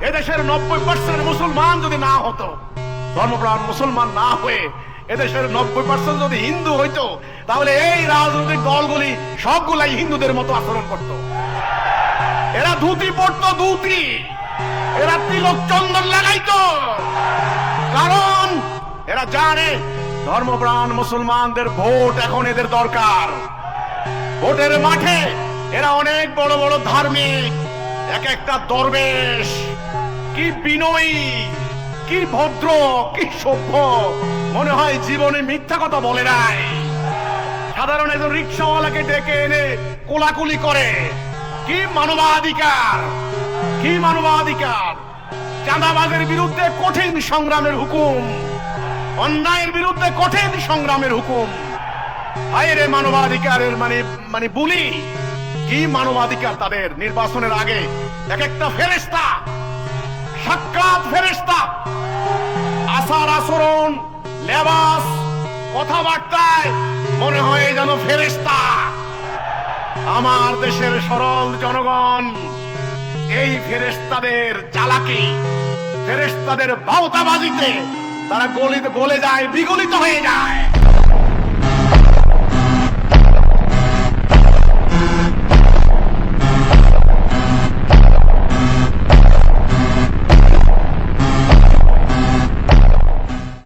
এদেশের 90% মুসলমান যদি না হতো, ধর্মপ্রাণ মুসলমান না হয়ে এদেশের 90% যদি হিন্দু হইতো, তাহলে এই রাজনৈতিক দলগুলি সবগুলাই হিন্দুদের মতো আচরণ করত। এরা ধুতি পড়তো, ধুতি, এরা তিলক চন্দন লাগাইতো, কারণ এরা জানে ধর্মপ্রাণ মুসলমানদের ভোট এখন এদের দরকার। ভোটের মাঠে এরা অনেক বড় বড় ধার্মিক, এক একটা দরবেশ, কি বিনয়ী, কি ভদ্র, কি সভ্য, মনে হয় জীবনে মিথ্যা কথা বলে নাই। সাধারণ একজন রিক্সাওয়ালাকে ডেকে এনে কোলাকুলি করে, কি মানবাধিকার, কি মানবাধিকার। চাঁদাবাজের বিরুদ্ধে কঠিন সংগ্রামের হুকুম, অন্যায়ের বিরুদ্ধে কঠিন সংগ্রামের হুকুম। হায় রে মানবাধিকারের মানে বলি, কি মানবাধিকার তাদের। নির্বাচনের আগে এক একটা ফেরেশতা, সাক্ষাৎ ফেরেশতা, আচার আচরণ, লেবাস, কথাবার্তায় মনে হয় যেন ফেরেশতা। আমার দেশের সরল জনগণ এই ফেরেশতাদের চালাকি, ফেরেশতাদের ভাওতাবাজিতে তারা গলে যায়, বিগলিত হয়ে যায়।